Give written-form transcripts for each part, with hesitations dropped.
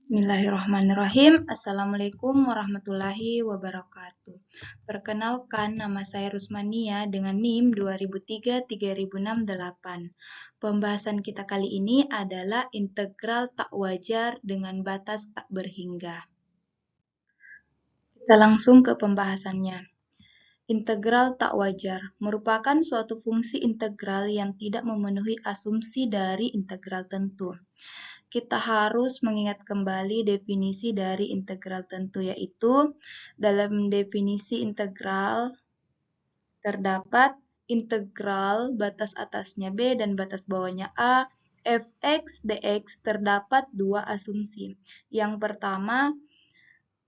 Bismillahirrahmanirrahim. Assalamualaikum warahmatullahi wabarakatuh. Perkenalkan, nama saya Rusmania dengan NIM 2003-3068. Pembahasan kita kali ini adalah integral tak wajar dengan batas tak berhingga. Kita langsung ke pembahasannya. Integral tak wajar merupakan suatu fungsi integral yang tidak memenuhi asumsi dari integral tentu. Kita harus mengingat kembali definisi dari integral tentu, yaitu dalam definisi integral terdapat integral batas atasnya B dan batas bawahnya A, fx dx terdapat dua asumsi. Yang pertama,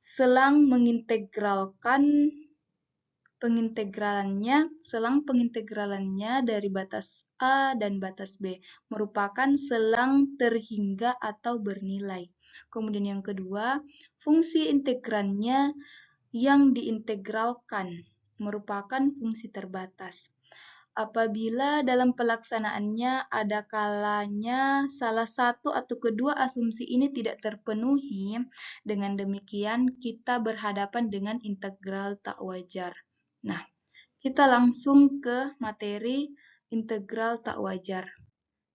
selang pengintegralannya dari batas A dan batas B merupakan selang terhingga atau bernilai. Kemudian yang kedua, fungsi integrannya yang diintegralkan merupakan fungsi terbatas. Apabila dalam pelaksanaannya ada kalanya salah satu atau kedua asumsi ini tidak terpenuhi, dengan demikian kita berhadapan dengan integral tak wajar. Nah, kita langsung ke materi integral tak wajar.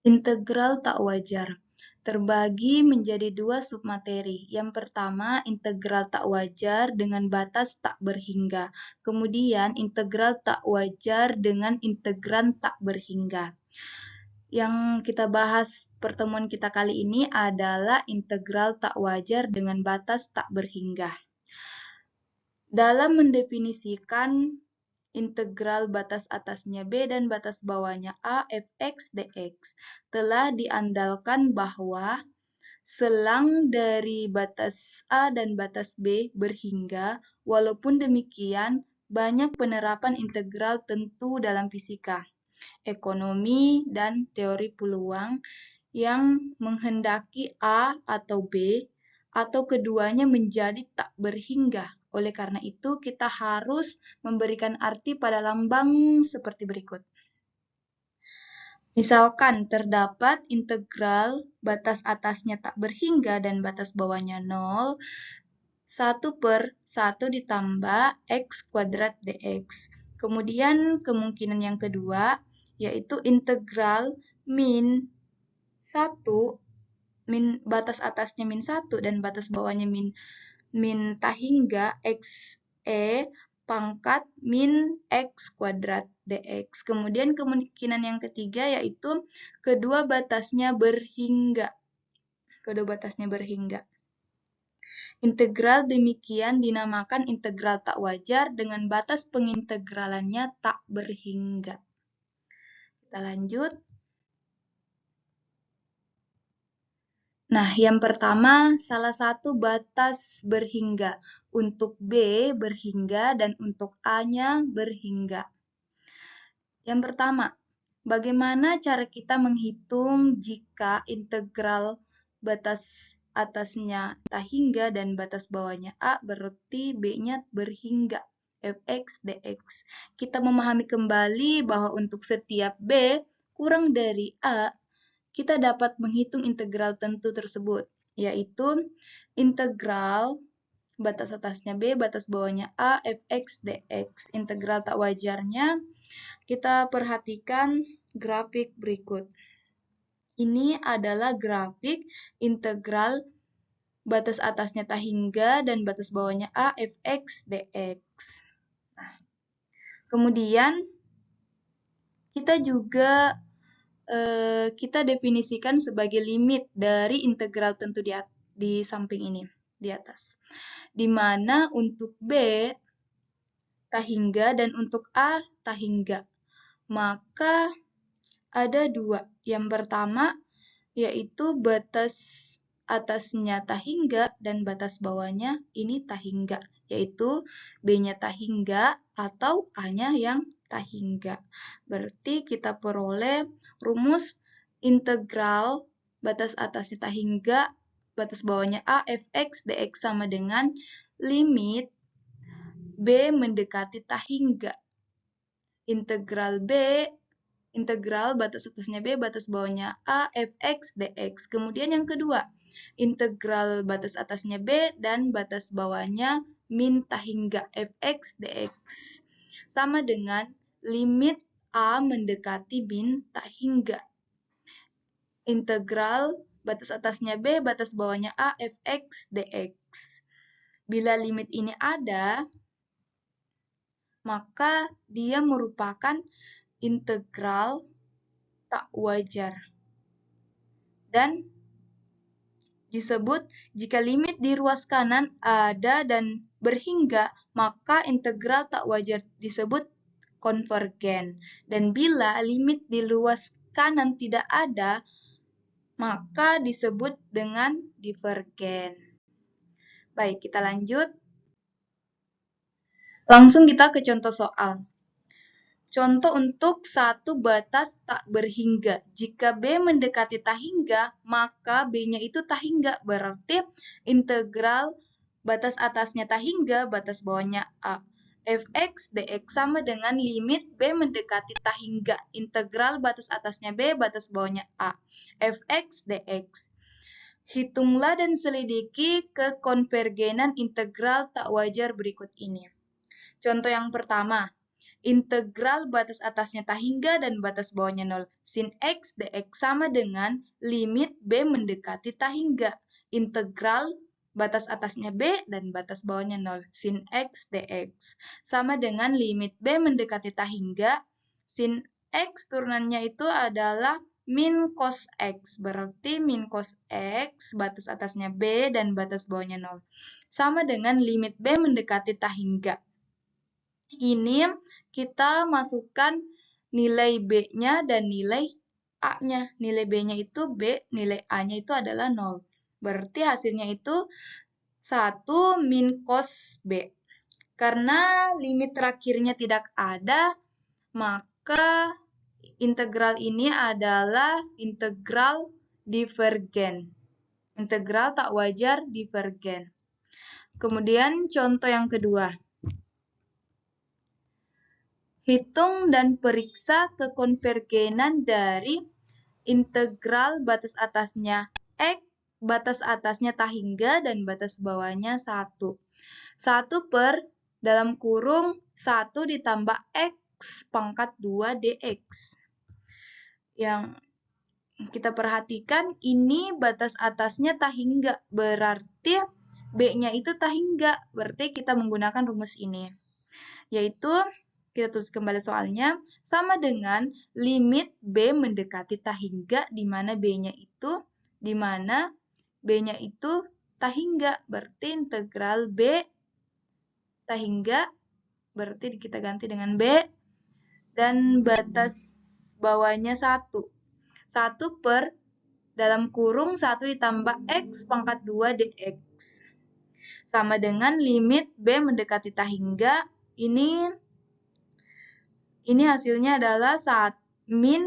Integral tak wajar terbagi menjadi dua submateri. Yang pertama, integral tak wajar dengan batas tak berhingga. Kemudian, integral tak wajar dengan integran tak berhingga. Yang kita bahas pertemuan kita kali ini adalah integral tak wajar dengan batas tak berhingga. Dalam mendefinisikan integral batas atasnya B dan batas bawahnya A fx dx, telah diandalkan bahwa selang dari batas A dan batas B berhingga. Walaupun demikian, banyak penerapan integral tentu dalam fisika, ekonomi, dan teori peluang yang menghendaki A atau B atau keduanya menjadi tak berhingga. Oleh karena itu, kita harus memberikan arti pada lambang seperti berikut. Misalkan terdapat integral batas atasnya tak berhingga dan batas bawahnya 0, 1/1 ditambah x kuadrat dx. Kemudian kemungkinan yang kedua, yaitu integral min 1, batas atasnya min 1 dan batas bawahnya min tak hingga x e pangkat min x kuadrat dx. Kemudian kemungkinan yang ketiga yaitu kedua batasnya berhingga. Integral demikian dinamakan integral tak wajar dengan batas pengintegralannya tak berhingga. Kita lanjut. Nah, yang pertama, salah satu batas berhingga. Untuk B berhingga dan untuk A-nya berhingga. Yang pertama, bagaimana cara kita menghitung jika integral batas atasnya tak hingga dan batas bawahnya A berarti B-nya berhingga, fx dx. Kita memahami kembali bahwa untuk setiap B kurang dari A, kita dapat menghitung integral tentu tersebut, yaitu integral batas atasnya B, batas bawahnya A, fx dx. Integral tak wajarnya, kita perhatikan grafik berikut. Ini adalah grafik integral batas atasnya tak hingga dan batas bawahnya A, fx dx. Nah, kemudian kita juga kita definisikan sebagai limit dari integral tentu di samping ini, di atas. Di mana untuk B tak hingga dan untuk A tak hingga. Maka ada dua. Yang pertama yaitu batas atasnya tak hingga dan batas bawahnya ini tak hingga, yaitu B-nya tak hingga atau A-nya yang tak hingga. Berarti kita peroleh rumus integral batas atasnya tak hingga, batas bawahnya A fx dx sama dengan limit B mendekati tak hingga. Integral B Integral batas atasnya B, batas bawahnya A, fx dx. Kemudian yang kedua, integral batas atasnya B dan batas bawahnya min tak hingga fx dx. Sama dengan limit A mendekati min tak hingga. Integral batas atasnya B, batas bawahnya A, fx dx. Bila limit ini ada, maka dia merupakan integral tak wajar. Dan disebut jika limit di ruas kanan ada dan berhingga, maka integral tak wajar disebut konvergen. Dan bila limit di ruas kanan tidak ada, maka disebut dengan divergen. Baik, kita lanjut. Langsung kita ke contoh soal. Contoh untuk satu batas tak berhingga. Jika B mendekati tak hingga, maka B-nya itu tak hingga. Berarti integral batas atasnya tak hingga, batas bawahnya A. Fx dx sama dengan limit B mendekati tak hingga. Integral batas atasnya B, batas bawahnya A. Fx dx. Hitunglah dan selidiki kekonvergenan integral tak wajar berikut ini. Contoh yang pertama. Integral batas atasnya tak hingga dan batas bawahnya 0. Sin x dx sama dengan limit B mendekati tak hingga. Integral batas atasnya B dan batas bawahnya 0. Sin x dx sama dengan limit B mendekati tak hingga. Sin x turunannya itu adalah min cos x. Berarti min cos x batas atasnya B dan batas bawahnya 0. Sama dengan limit B mendekati tak hingga. Ini kita masukkan nilai B-nya dan nilai A-nya. Nilai B-nya itu B, nilai A-nya itu adalah 0. Berarti hasilnya itu 1 min cos B. Karena limit terakhirnya tidak ada, maka integral ini adalah integral divergen. Integral tak wajar divergen. Kemudian contoh yang kedua. Hitung dan periksa kekonvergenan dari integral batas atasnya X, batas atasnya tak hingga, dan batas bawahnya 1. 1 per dalam kurung 1 ditambah X pangkat 2 dx. Yang kita perhatikan ini batas atasnya tak hingga, berarti B-nya itu tak hingga. Berarti kita menggunakan rumus ini. Yaitu kita tulis kembali soalnya, sama dengan limit B mendekati tak hingga, di mana B-nya itu tak hingga. Berarti integral B tak hingga, berarti kita ganti dengan B, dan batas bawahnya 1. 1 per dalam kurung 1 ditambah X pangkat 2 dx. Sama dengan limit B mendekati tak hingga, ini hasilnya adalah min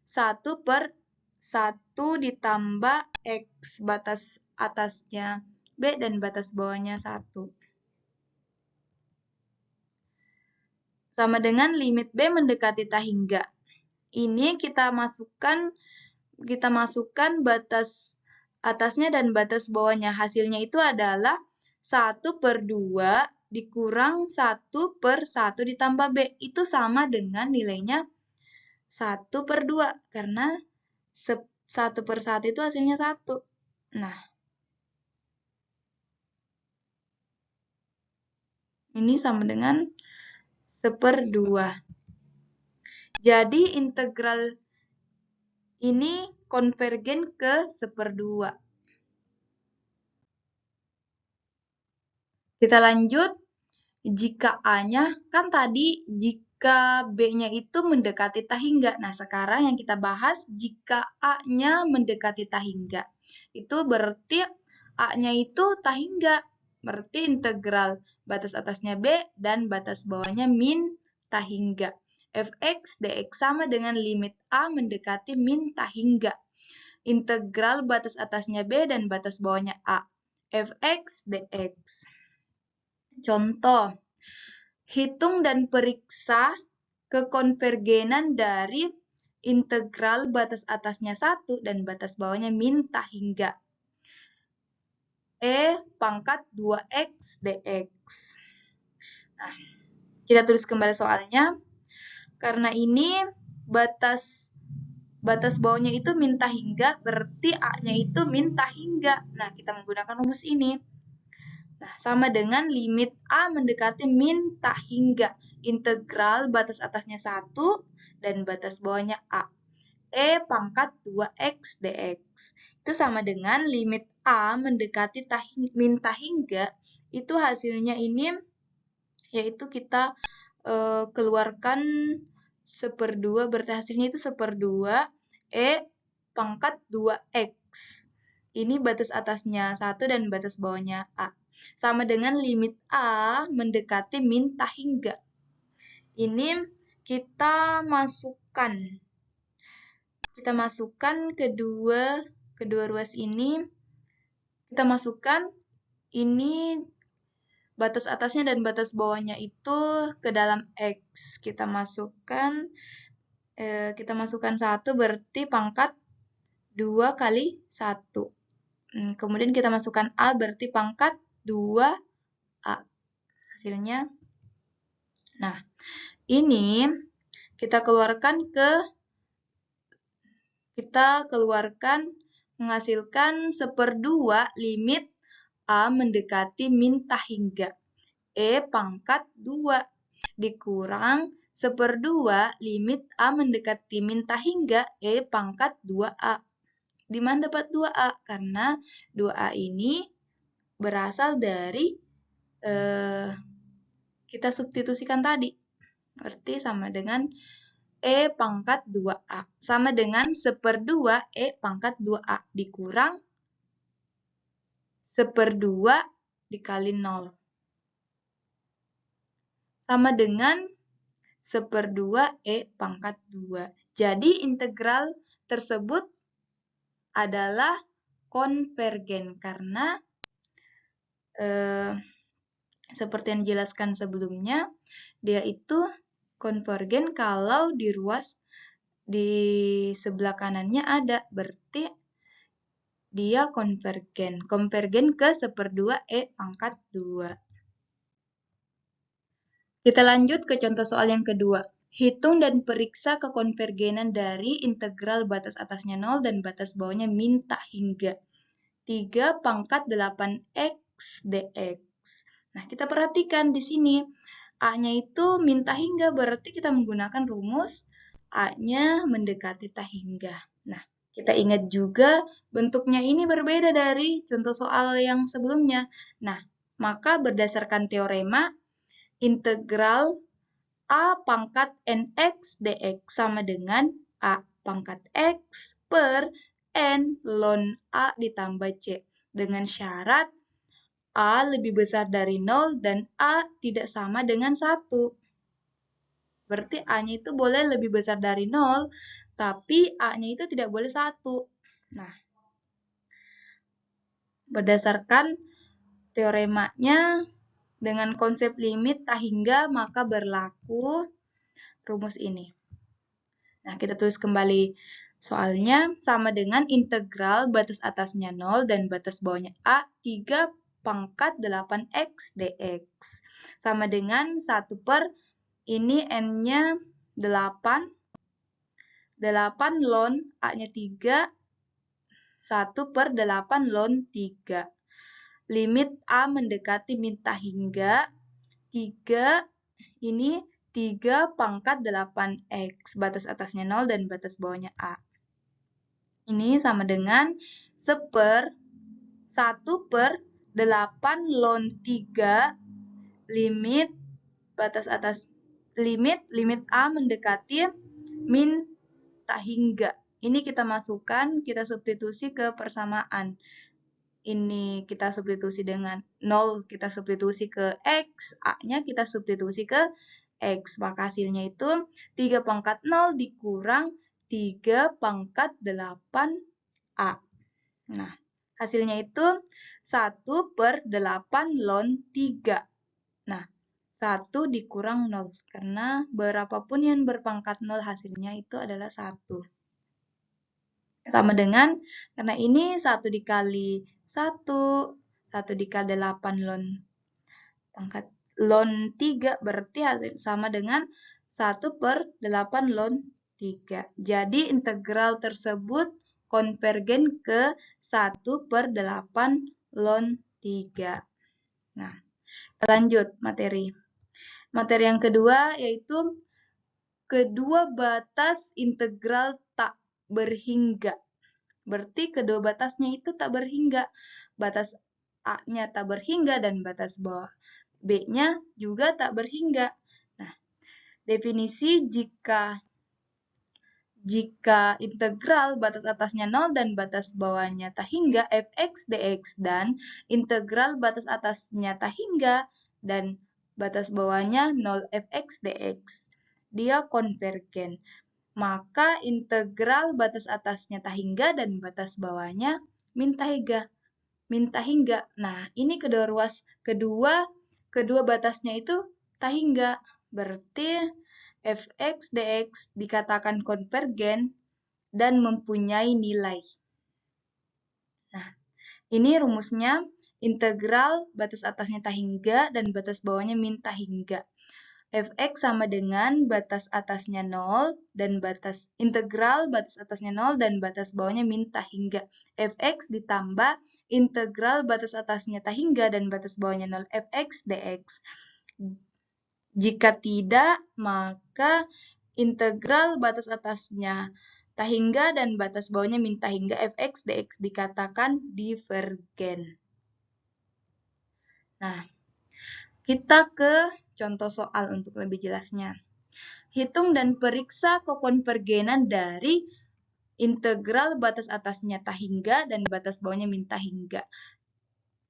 1 per 1 ditambah X, batas atasnya B dan batas bawahnya 1. Sama dengan limit B mendekati tak hingga. Ini kita masukkan batas atasnya dan batas bawahnya. Hasilnya itu adalah 1 per 2 dikurang 1 per 1 ditambah B. Itu sama dengan nilainya 1 per 2. Karena 1 per 1 itu hasilnya 1. Nah, ini sama dengan 1/2. Jadi integral ini konvergen ke 1/2. Kita lanjut. Jika A-nya, kan tadi jika B-nya itu mendekati tak hingga. Nah, sekarang yang kita bahas jika A-nya mendekati tak hingga. Itu berarti A-nya itu tak hingga. Berarti integral batas atasnya B dan batas bawahnya min tak hingga. Fx dx sama dengan limit A mendekati min tak hingga. Integral batas atasnya B dan batas bawahnya A. Fx dx. Contoh, hitung dan periksa kekonvergenan dari integral batas atasnya 1 dan batas bawahnya min tak hingga. E pangkat 2x dx. Nah, kita tulis kembali soalnya. Karena ini batas bawahnya itu min tak hingga, berarti A-nya itu min tak hingga. Nah, kita menggunakan rumus ini. Nah, sama dengan limit A mendekati min tak hingga. Integral batas atasnya 1 dan batas bawahnya A. E pangkat 2x dx. Itu sama dengan limit A mendekati min tak hingga. Itu hasilnya ini, yaitu kita keluarkan 1/2, berarti hasilnya itu 1/2 E pangkat 2x. Ini batas atasnya 1 dan batas bawahnya A. Sama dengan limit A mendekati min tak hingga. Ini kita masukkan kedua ruas ini. Kita masukkan ini batas atasnya dan batas bawahnya itu ke dalam X. Kita masukkan 1 berarti pangkat 2 kali 1. Kemudian kita masukkan A berarti pangkat 2A. Hasilnya. Nah, ini kita keluarkan menghasilkan 1/2 limit A mendekati min tak hingga. E pangkat 2 dikurang 1/2 limit A mendekati min tak hingga E pangkat 2A. Di mana dapat 2A? Karena 2A ini berasal dari kita substitusikan tadi. Berarti sama dengan E pangkat 2A. Sama dengan 1/2 E pangkat 2A dikurang 1/2 dikali 0. Sama dengan 1/2 E pangkat 2. Jadi integral tersebut adalah konvergen karena seperti yang dijelaskan sebelumnya, dia itu konvergen kalau di ruas di sebelah kanannya ada, berarti dia konvergen ke 1/2 E pangkat 2. Kita lanjut ke contoh soal yang kedua. Hitung dan periksa kekonvergenan dari integral batas atasnya 0 dan batas bawahnya min tak hingga 3 pangkat 8x dx. Nah, kita perhatikan di sini. A-nya itu min tak hingga, berarti kita menggunakan rumus A-nya mendekati tak hingga. Nah, kita ingat juga bentuknya ini berbeda dari contoh soal yang sebelumnya. Nah, maka berdasarkan teorema, integral A pangkat nx dx sama dengan A pangkat x per n ln A ditambah c. Dengan syarat A lebih besar dari 0 dan A tidak sama dengan 1. Berarti A-nya itu boleh lebih besar dari 0, tapi A-nya itu tidak boleh 1. Nah, berdasarkan teoremanya, dengan konsep limit tak hingga, maka berlaku rumus ini. Nah, kita tulis kembali soalnya sama dengan integral batas atasnya 0 dan batas bawahnya A 3 pangkat 8x dx. Sama dengan 1 per ini n-nya 8. 8 ln A-nya 3. 1 per 8 ln 3. Limit A mendekati min tak hingga 3 ini 3 pangkat 8x. Batas atasnya 0 dan batas bawahnya A. Ini sama dengan 1 per 8 ln 3 limit A mendekati min tak hingga. Ini kita masukkan, kita substitusi ke persamaan. Ini kita substitusi dengan 0, kita substitusi ke X, A-nya kita substitusi ke X. Maka hasilnya itu 3 pangkat 0 dikurang 3 pangkat 8A. Nah, hasilnya itu 1 per 8 ln 3. Nah, 1 dikurang 0. Karena berapapun yang berpangkat 0 hasilnya itu adalah 1. Sama dengan, karena ini 1 dikali 1, 1 dikali 8 pangkat ln 3, berarti hasil sama dengan 1/8 ln 3. Jadi integral tersebut konvergen ke 1/8 ln 3. Nah, lanjut materi. Materi yang kedua yaitu kedua batas integral tak berhingga. Berarti kedua batasnya itu tak berhingga. Batas A-nya tak berhingga dan batas bawah B-nya juga tak berhingga. Nah, definisi jika integral batas atasnya 0 dan batas bawahnya tak hingga fx dx dan integral batas atasnya tak hingga dan batas bawahnya 0 fx dx, dia konvergen. Maka integral batas atasnya tak hingga dan batas bawahnya min tak hingga. Nah, ini kedua batasnya itu tak hingga. Berarti fx dx dikatakan konvergen dan mempunyai nilai. Nah, ini rumusnya integral batas atasnya tak hingga dan batas bawahnya min tak hingga. Fx sama dengan batas atasnya 0 dan integral batas atasnya 0 dan batas bawahnya min tak hingga. Fx ditambah integral batas atasnya tak hingga dan batas bawahnya 0 fx dx. Jika tidak, maka integral batas atasnya tak hingga dan batas bawahnya min tak hingga fx dx dikatakan divergen. Nah, kita ke contoh soal untuk lebih jelasnya. Hitung dan periksa kekonvergenan dari integral batas atasnya tak hingga dan batas bawahnya min tak hingga.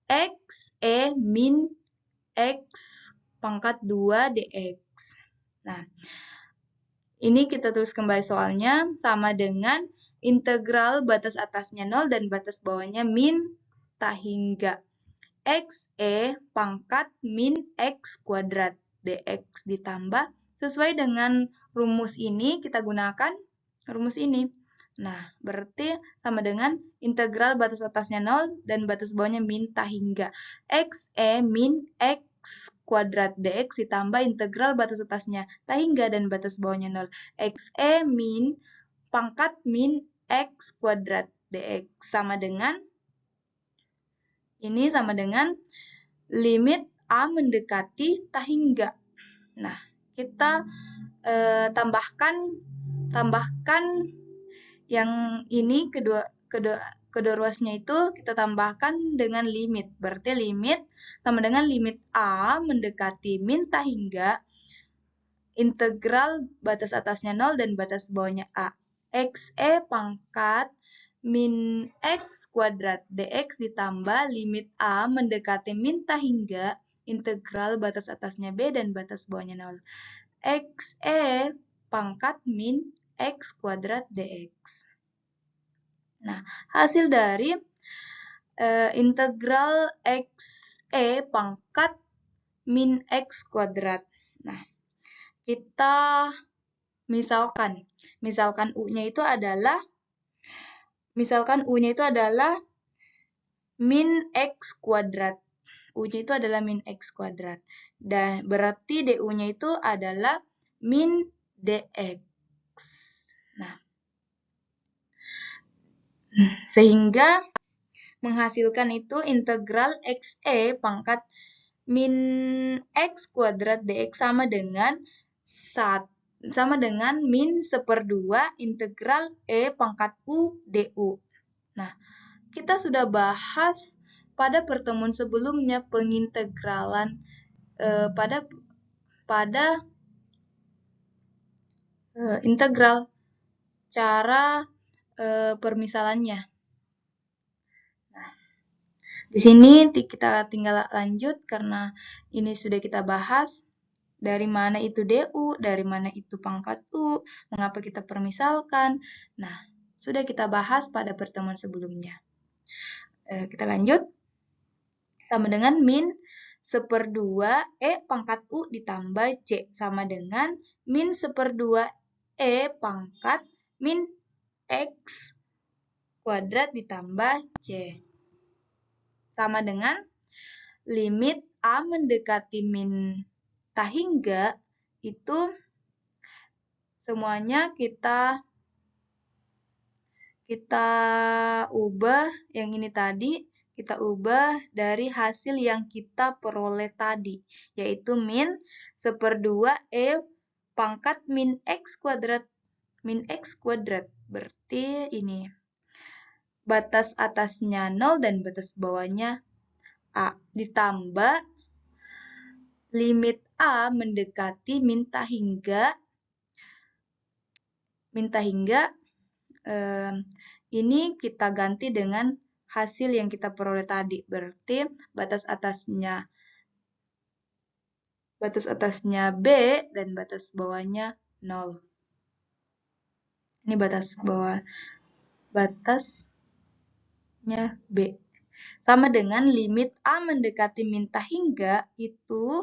X min X pangkat 2 dx. Nah, ini kita tulis kembali soalnya sama dengan integral batas atasnya 0 dan batas bawahnya min tak hingga. X pangkat min X kuadrat dx ditambah sesuai dengan rumus ini kita gunakan rumus ini. Nah, berarti sama dengan integral batas atasnya 0 dan batas bawahnya min tak hingga. X min X kuadrat dx ditambah integral batas atasnya tak hingga dan batas bawahnya 0. X min pangkat min X kuadrat dx sama dengan ini sama dengan limit A mendekati tak hingga. Nah, kita tambahkan yang ini kedua ruasnya itu kita tambahkan dengan limit. Berarti limit sama dengan limit A mendekati min tak hingga integral batas atasnya 0 dan batas bawahnya A. X pangkat min X kuadrat dx ditambah limit A mendekati min tak hingga integral batas atasnya B dan batas bawahnya 0. X pangkat min X kuadrat dx. Nah, hasil dari integral X pangkat min X kuadrat. Nah, kita misalkan U-nya itu adalah min X kuadrat. U-nya itu adalah min X kuadrat. Dan berarti DU-nya itu adalah min DX. Nah, sehingga menghasilkan itu integral XE pangkat min X kuadrat DX sama dengan min 1/2 integral E pangkat U DU. Nah, kita sudah bahas pada pertemuan sebelumnya pengintegralan pada integral, cara permisalannya. Nah, di sini kita tinggal lanjut karena ini sudah kita bahas. Dari mana itu DU, dari mana itu pangkat U, mengapa kita permisalkan. Nah, sudah kita bahas pada pertemuan sebelumnya. Kita lanjut. Sama dengan min 1/2 E pangkat U ditambah C sama dengan min 1/2 E pangkat min X kuadrat ditambah C. Sama dengan limit A mendekati min tak hingga itu semuanya kita ubah yang ini tadi, kita ubah dari hasil yang kita peroleh tadi, yaitu min 1/2 E pangkat min X kuadrat. Berarti ini batas atasnya 0 dan batas bawahnya A. Ditambah limit A mendekati min tak hingga. Ini kita ganti dengan hasil yang kita peroleh tadi. Berarti batas atasnya B dan batas bawahnya 0. Ini batasnya B. Sama dengan limit A mendekati min tak hingga itu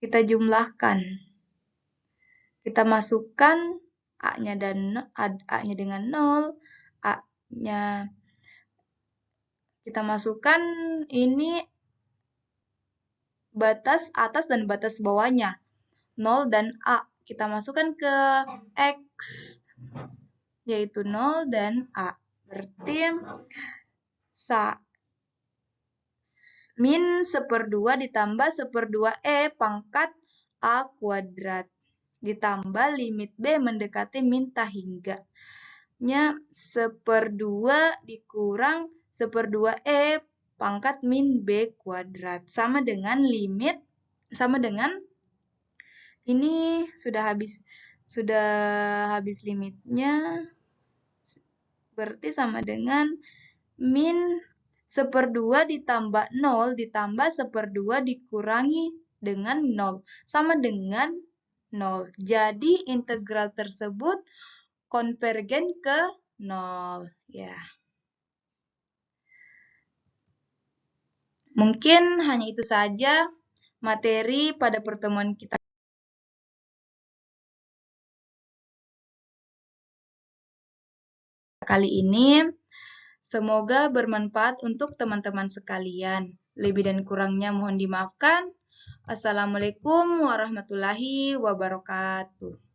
kita jumlahkan. Kita masukkan A-nya dengan 0, A-nya kita masukkan ini batas atas dan batas bawahnya 0 dan A. Kita masukkan ke X yaitu 0 dan A. Berarti min 1/2 ditambah 1/2 E pangkat A kuadrat ditambah limit B mendekati min tak hingga nya 1/2 dikurang 1/2 E pangkat min B kuadrat sama dengan ini sudah habis limitnya, berarti sama dengan min 1/2 ditambah 0 ditambah 1/2 dikurangi dengan 0 sama dengan 0. Jadi integral tersebut konvergen ke 0 ya. Mungkin hanya itu saja materi pada pertemuan kita kali ini. Semoga bermanfaat untuk teman-teman sekalian. Lebih dan kurangnya mohon dimaafkan. Assalamualaikum warahmatullahi wabarakatuh.